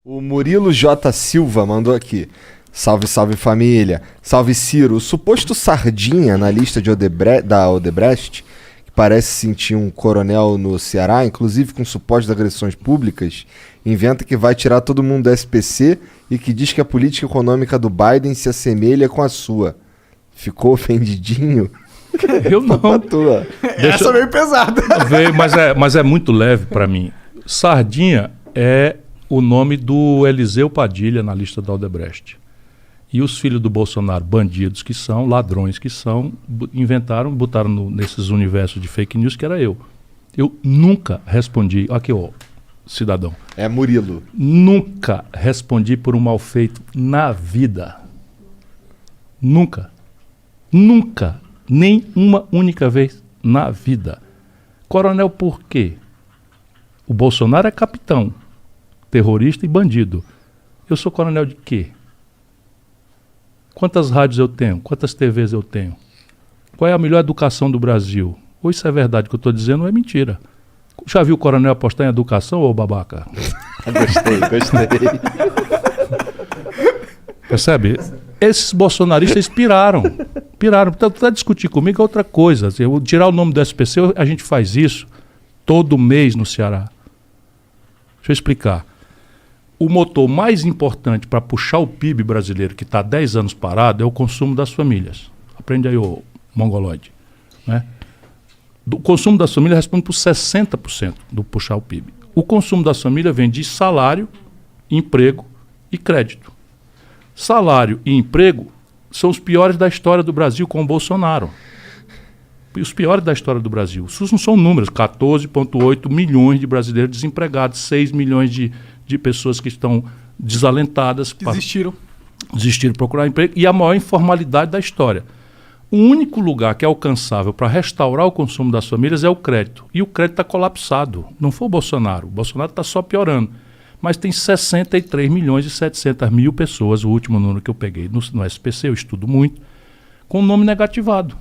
O Murilo J. Silva mandou aqui. Salve, salve família. Salve Ciro. O suposto sardinha na lista de da Odebrecht, que parece sentir um coronel no Ceará, inclusive com supostas agressões públicas, inventa que vai tirar todo mundo do SPC e que diz que a política econômica do Biden se assemelha com a sua. Ficou ofendidinho? Eu não. Essa é meio pesada. Mas é muito leve para mim. Sardinha é o nome do Eliseu Padilha na lista da Odebrecht. E os filhos do Bolsonaro, bandidos que são, ladrões que são, inventaram, botaram nesses universos de fake news que era eu. Eu nunca respondi, aqui ó, cidadão. É Murilo. Nunca respondi por um mal feito na vida. Nunca. Nunca. Nem uma única vez na vida. Coronel, por quê? O Bolsonaro é capitão, terrorista e bandido. Eu sou coronel de quê? Quantas rádios eu tenho? Quantas TVs eu tenho? Qual é a melhor educação do Brasil? Ou isso é verdade que eu estou dizendo ou é mentira? Já viu o coronel apostar em educação ou babaca? Gostei. Percebe? Esses bolsonaristas piraram. Então, para discutir comigo é outra coisa. Eu tirar o nome do SPC, a gente faz isso todo mês no Ceará. Deixa eu explicar. O motor mais importante para puxar o PIB brasileiro, que está há 10 anos parado, é o consumo das famílias. Aprende aí, ô mongoloide. Né? O consumo das famílias responde por 60% do puxar o PIB. O consumo das famílias vem de salário, emprego e crédito. Salário e emprego são os piores da história do Brasil com o Bolsonaro. Os piores da história do Brasil. Isso não são números. 14,8 milhões de brasileiros desempregados, 6 milhões de pessoas que estão desalentadas. Desistiram de procurar emprego. E a maior informalidade da história. O único lugar que é alcançável para restaurar o consumo das famílias é o crédito. E o crédito está colapsado. Não foi o Bolsonaro. O Bolsonaro está só piorando. Mas tem 63 milhões e 700 mil pessoas, o último número que eu peguei no SPC, eu estudo muito, com o nome negativado.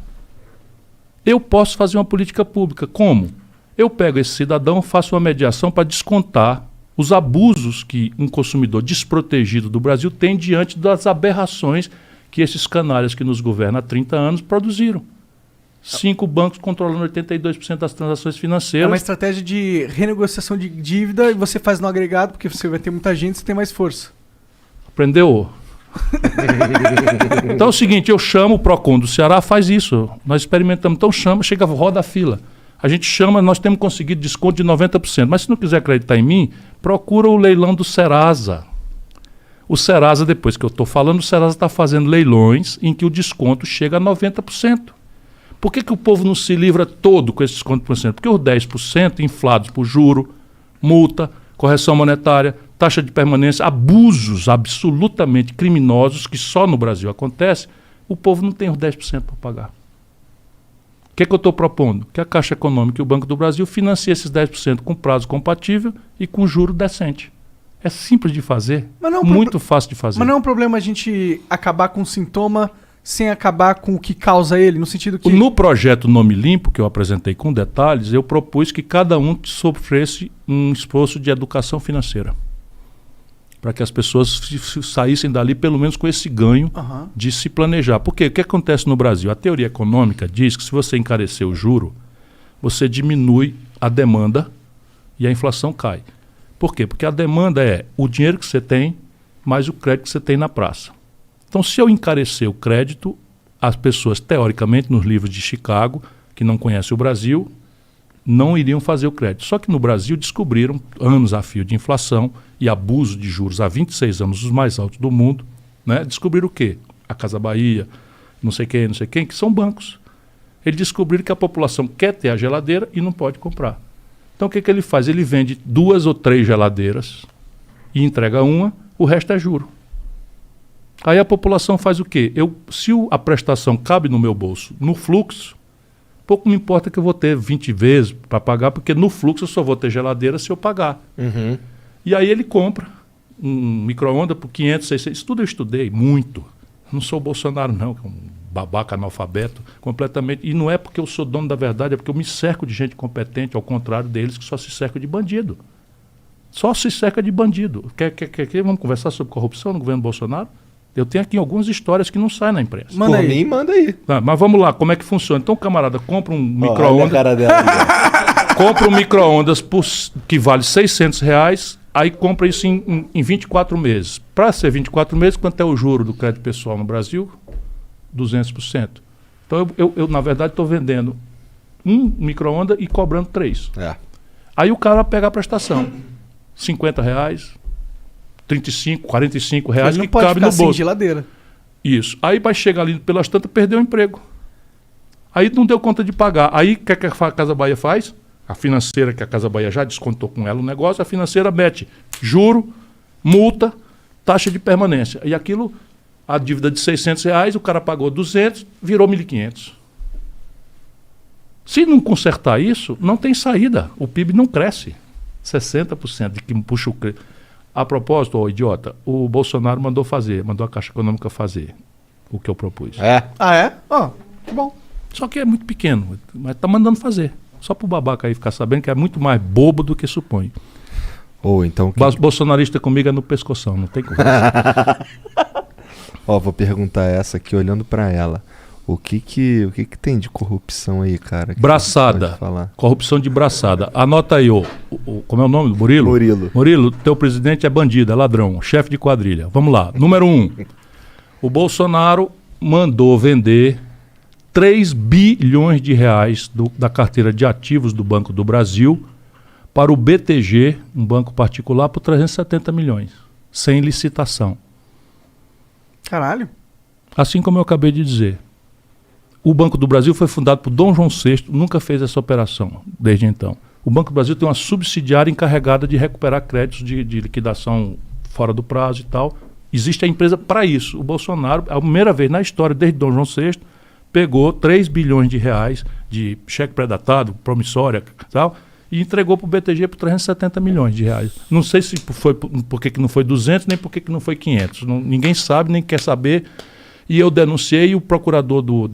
Eu posso fazer uma política pública. Como? Eu pego esse cidadão, faço uma mediação para descontar os abusos que um consumidor desprotegido do Brasil tem diante das aberrações que esses canalhas que nos governam há 30 anos produziram. 5 bancos controlando 82% das transações financeiras. É uma estratégia de renegociação de dívida e você faz no agregado, porque você vai ter muita gente, você tem mais força. Aprendeu? Então é o seguinte, eu chamo o PROCON do Ceará, faz isso. Nós experimentamos. Então chama, chega, roda a fila. A gente chama, nós temos conseguido desconto de 90%. Mas se não quiser acreditar em mim, procura o leilão do Serasa. O Serasa, depois que eu estou falando, o Serasa está fazendo leilões em que o desconto chega a 90%. Por que o povo não se livra todo com esse desconto por cento? Porque os 10% inflados por juro, multa, correção monetária, taxa de permanência, abusos absolutamente criminosos que só no Brasil acontecem, o povo não tem os 10% para pagar. O que eu estou propondo? Que a Caixa Econômica e o Banco do Brasil financiem esses 10% com prazo compatível e com juro decente. É simples de fazer, muito fácil de fazer. Mas não é um problema a gente acabar com o sintoma sem acabar com o que causa ele, no sentido que... No projeto Nome Limpo, que eu apresentei com detalhes, eu propus que cada um sofresse um esforço de educação financeira. Para que as pessoas saíssem dali pelo menos com esse ganho de se planejar. Porque o que acontece no Brasil? A teoria econômica diz que se você encarecer o juro, você diminui a demanda e a inflação cai. Por quê? Porque a demanda é o dinheiro que você tem mais o crédito que você tem na praça. Então, se eu encarecer o crédito, as pessoas, teoricamente, nos livros de Chicago, que não conhecem o Brasil, não iriam fazer o crédito. Só que no Brasil descobriram, anos a fio de inflação e abuso de juros há 26 anos, os mais altos do mundo, né? Descobriram o quê? A Casa Bahia, não sei quem, que são bancos. Eles descobriram que a população quer ter a geladeira e não pode comprar. Então, o que ele faz? Ele vende 2 ou 3 geladeiras e entrega uma, o resto é juro. Aí a população faz o quê? Se a prestação cabe no meu bolso, no fluxo, pouco me importa que eu vou ter 20 vezes para pagar, porque no fluxo eu só vou ter geladeira se eu pagar. Uhum. E aí ele compra um micro-ondas por 500, 600. Isso tudo eu estudei muito. Não sou o Bolsonaro, não, que é um babaca analfabeto, completamente. E não é porque eu sou dono da verdade, é porque eu me cerco de gente competente, ao contrário deles que só se cercam de bandido. Só se cerca de bandido. Vamos conversar sobre corrupção no governo Bolsonaro? Eu tenho aqui algumas histórias que não saem na imprensa. Manda Por aí. mim, manda aí. Tá, mas vamos lá, como é que funciona? Então o camarada compra um Olha a micro-ondas, cara dela aí, compra um micro-ondas que vale R$600, aí compra isso em 24 meses. Para ser 24 meses, quanto é o juro do crédito pessoal no Brasil? 200%. Então eu na verdade, estou vendendo um micro-ondas e cobrando 3. ó. É. Aí o cara pega a prestação. R$50, 35, R$45 Ele não que pode cabe ficar no sem bolso. geladeira. Isso. Aí vai chegar ali pelas tantas, perdeu o emprego. Aí não deu conta de pagar. Aí o que a Casa Bahia faz? A financeira, que a Casa Bahia já descontou com ela o negócio, a financeira mete juro, multa, taxa de permanência. E aquilo, a dívida de R$600, o cara pagou 200, virou 1.500. Se não consertar isso, não tem saída. O PIB não cresce. 60% de que puxa o crédito. A propósito, ô idiota, o Bolsonaro mandou a Caixa Econômica fazer o que eu propus. É. Ah, é? Ó, que bom. Só que é muito pequeno, mas tá mandando fazer. Só pro babaca aí ficar sabendo que é muito mais bobo do que supõe. Ou então... Bolsonarista comigo é no pescoção, não tem conversa. Ó, vou perguntar essa aqui olhando pra ela. O que tem de corrupção aí, cara? Que Braçada. pode falar? Corrupção de braçada. Anota aí, como é o nome do Murilo? Murilo. Murilo, teu presidente é bandido, é ladrão, chefe de quadrilha. Vamos lá. Número 1. O Bolsonaro mandou vender 3 bilhões de reais da carteira de ativos do Banco do Brasil para o BTG, um banco particular, por 370 milhões, sem licitação. Caralho. Assim como eu acabei de dizer. O Banco do Brasil foi fundado por Dom João VI, nunca fez essa operação desde então. O Banco do Brasil tem uma subsidiária encarregada de recuperar créditos de liquidação fora do prazo e tal. Existe a empresa para isso. O Bolsonaro, a primeira vez na história, desde Dom João VI, pegou 3 bilhões de reais de cheque pré-datado, promissória e tal, e entregou para o BTG por 370 milhões de reais. Não sei se foi por que não foi 200, nem por que não foi 500. Ninguém sabe, nem quer saber. E eu denunciei e o procurador do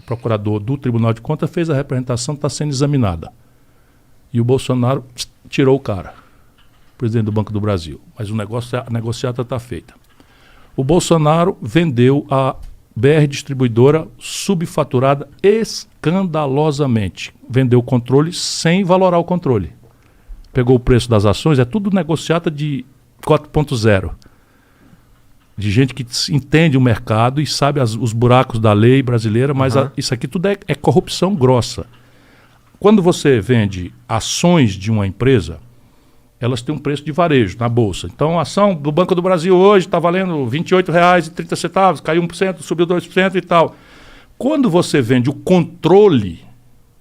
procurador do Tribunal de Contas fez a representação, está sendo examinada. E o Bolsonaro tirou o cara, presidente do Banco do Brasil. Mas a negociata está feita. O Bolsonaro vendeu a BR Distribuidora subfaturada escandalosamente. Vendeu o controle sem valorar o controle. Pegou o preço das ações, é tudo negociata de 4.0. De gente que entende o mercado e sabe os buracos da lei brasileira, mas isso aqui tudo é corrupção grossa. Quando você vende ações de uma empresa, elas têm um preço de varejo na Bolsa. Então, a ação do Banco do Brasil hoje está valendo R$ 28,30, caiu 1%, subiu 2% e tal. Quando você vende o controle,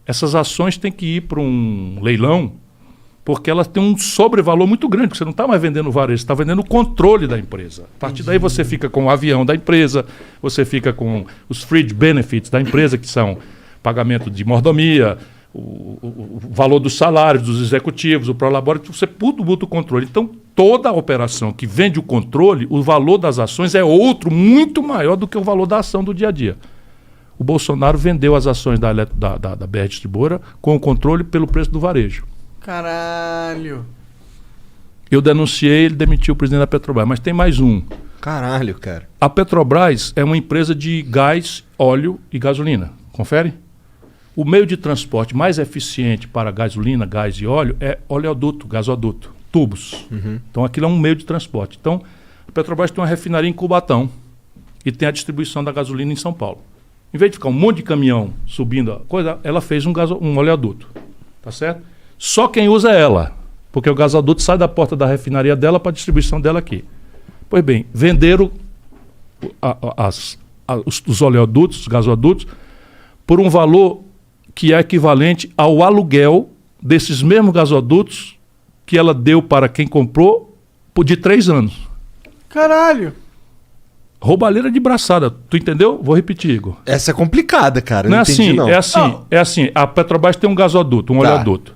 essas ações têm que ir para um leilão, porque elas têm um sobrevalor muito grande, porque você não está mais vendendo o varejo, você está vendendo o controle da empresa. A partir daí você fica com o avião da empresa, você fica com os fringe benefits da empresa, que são pagamento de mordomia, o valor dos salários dos executivos, o prolabore, você muda o controle. Então, toda a operação que vende o controle, o valor das ações é outro, muito maior do que o valor da ação do dia a dia. O Bolsonaro vendeu as ações da BR Distribuidora com o controle pelo preço do varejo. Caralho. Eu denunciei, ele demitiu o presidente da Petrobras, mas tem mais um. Caralho, cara. A Petrobras é uma empresa de gás, óleo e gasolina. Confere? O meio de transporte mais eficiente para gasolina, gás e óleo é oleoduto, gasoduto, tubos. Então aquilo é um meio de transporte. Então a Petrobras tem uma refinaria em Cubatão e tem a distribuição da gasolina em São Paulo. Em vez de ficar um monte de caminhão subindo a coisa, ela fez um oleoduto. Tá certo? Só quem usa é ela, porque o gasoduto sai da porta da refinaria dela para a distribuição dela aqui. Pois bem, venderam os oleodutos, os gasodutos, por um valor que é equivalente ao aluguel desses mesmos gasodutos que ela deu para quem comprou de 3 anos. Caralho. Roubalheira de braçada, tu entendeu? Vou repetir, Igor. Essa é complicada, cara. Não é entendi, assim, não. é assim. A Petrobras tem um gasoduto, um oleoduto.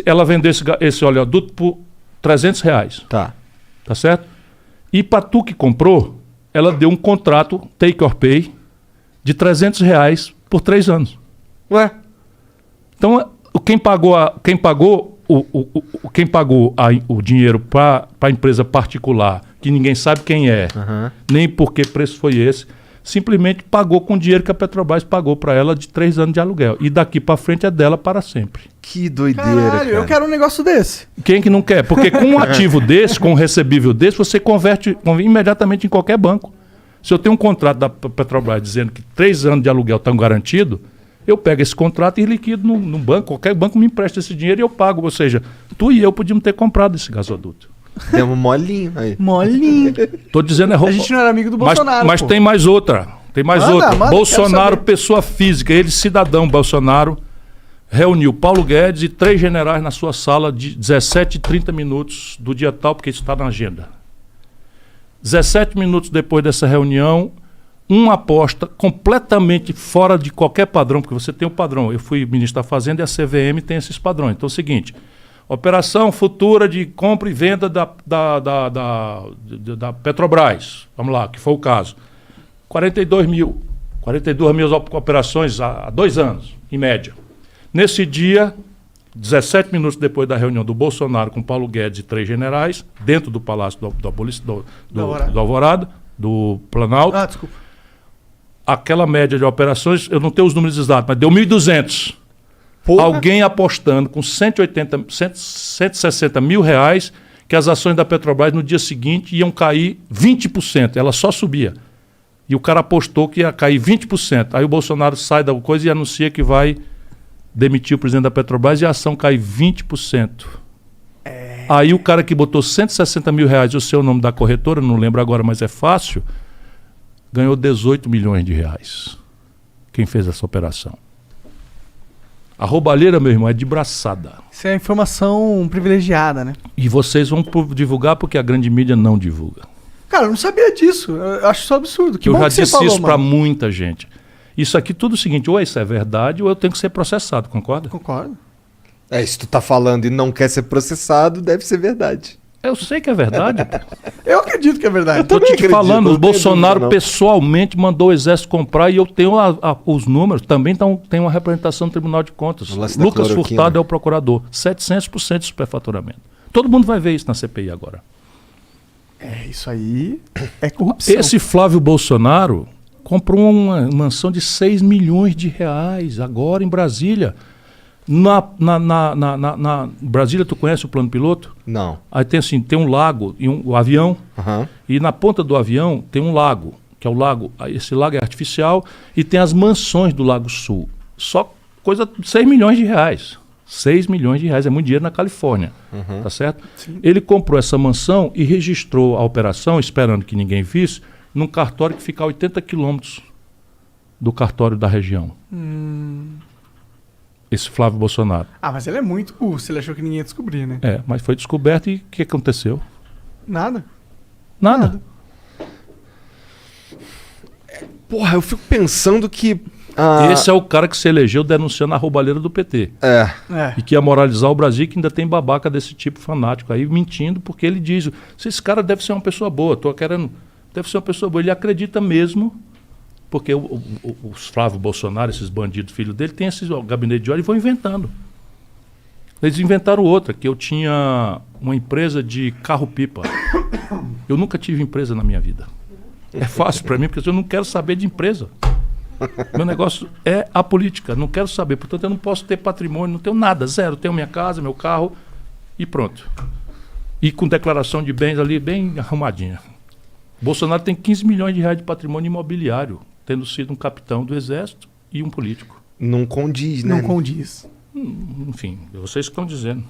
Ela vendeu esse oleoduto por R$300. Tá. Tá certo? E para tu que comprou, ela deu um contrato, take or pay, de R$300 por 3 anos. Ué? Então, quem pagou quem pagou o dinheiro para a empresa particular, que ninguém sabe quem é, nem por que preço foi esse, simplesmente pagou com o dinheiro que a Petrobras pagou para ela de 3 anos de aluguel. E daqui para frente é dela para sempre. Que doideira, Caralho, eu quero um negócio desse. Quem que não quer? Porque com um ativo desse, com um recebível desse, você converte imediatamente em qualquer banco. Se eu tenho um contrato da Petrobras dizendo que 3 anos de aluguel estão garantidos, eu pego esse contrato e liquido num banco. Qualquer banco me empresta esse dinheiro e eu pago. Ou seja, tu e eu podíamos ter comprado esse gasoduto. Deu um molinho aí. Molinho. Tô dizendo A gente não era amigo do Bolsonaro, mas pô. tem mais outra. Tem mais Manda, outra. manda, Bolsonaro, quero saber. pessoa física, ele cidadão Bolsonaro, reuniu Paulo Guedes e 3 generais na sua sala de 17 e 30 minutos do dia tal, porque isso está na agenda. 17 minutos depois dessa reunião, uma aposta completamente fora de qualquer padrão, porque você tem um padrão. Eu fui ministro da Fazenda e a CVM tem esses padrões. Então é o seguinte, operação futura de compra e venda da Petrobras, vamos lá, que foi o caso. 42 mil operações há 2 anos, em média. Nesse dia, 17 minutos depois da reunião do Bolsonaro com Paulo Guedes e 3 generais, dentro do Palácio do Alvorada, do Planalto, Desculpa. aquela média de operações, eu não tenho os números exatos, mas deu 1.200. Alguém apostando com 160 mil reais que as ações da Petrobras no dia seguinte iam cair 20%. Ela só subia. E o cara apostou que ia cair 20%. Aí o Bolsonaro sai da coisa e anuncia que vai demitir o presidente da Petrobras e a ação cai 20%. Aí o cara que botou 160 mil reais, o seu nome da corretora, não lembro agora, mas é fácil, ganhou 18 milhões de reais. Quem fez essa operação? A roubalheira, meu irmão, é de braçada. Isso é informação privilegiada, né? E vocês vão divulgar porque a grande mídia não divulga. Cara, eu não sabia disso. Eu acho isso absurdo. Que Eu bom já que você disse falou, isso para mano. muita gente. Isso aqui tudo é o seguinte, ou isso é verdade ou eu tenho que ser processado, concorda? Concordo. Se tu tá falando e não quer ser processado, deve ser verdade. Eu sei que é verdade. Pô. Eu acredito que é verdade. Tô também te acredito, falando, não o tenho Bolsonaro dúvida, não. pessoalmente mandou o Exército comprar e eu tenho os números. Também tem uma representação no Tribunal de Contas. O lance da Lucas cloroquina. Furtado é o procurador. 700% de superfaturamento. Todo mundo vai ver isso na CPI agora. Isso aí é corrupção. Esse Flávio Bolsonaro comprou uma mansão de 6 milhões de reais agora em Brasília. Na Brasília, tu conhece o plano piloto? Não. Aí tem um lago e o avião. E na ponta do avião tem um lago, que é o lago. Esse lago é artificial e tem as mansões do Lago Sul. Só coisa de 6 milhões de reais. 6 milhões de reais, é muito dinheiro na Califórnia, tá certo? Sim. Ele comprou essa mansão e registrou a operação, esperando que ninguém visse, num cartório que fica a 80 quilômetros do cartório da região. Esse Flávio Bolsonaro. Mas ele é muito urso. Ele achou que ninguém ia descobrir, né? Mas foi descoberto e o que aconteceu? Nada. Nada. Porra, eu fico pensando que... Esse é o cara que se elegeu denunciando a roubalheira do PT. E que ia moralizar o Brasil, que ainda tem babaca desse tipo fanático aí, mentindo, porque ele diz, esse cara deve ser uma pessoa boa, deve ser uma pessoa boa. Ele acredita mesmo, porque os Flávio Bolsonaro, esses bandidos, filhos dele, tem esse gabinete de ódio e vão inventando. Eles inventaram outra, que eu tinha uma empresa de carro-pipa. Eu nunca tive empresa na minha vida. É fácil para mim, porque eu não quero saber de empresa. Meu negócio é a política, não quero saber. Portanto, eu não posso ter patrimônio, não tenho nada, zero. Tenho minha casa, meu carro e pronto. E com declaração de bens ali bem arrumadinha. Bolsonaro tem 15 milhões de reais de patrimônio imobiliário, tendo sido um capitão do Exército e um político. Não condiz, né? Não condiz. Enfim, vocês que estão dizendo.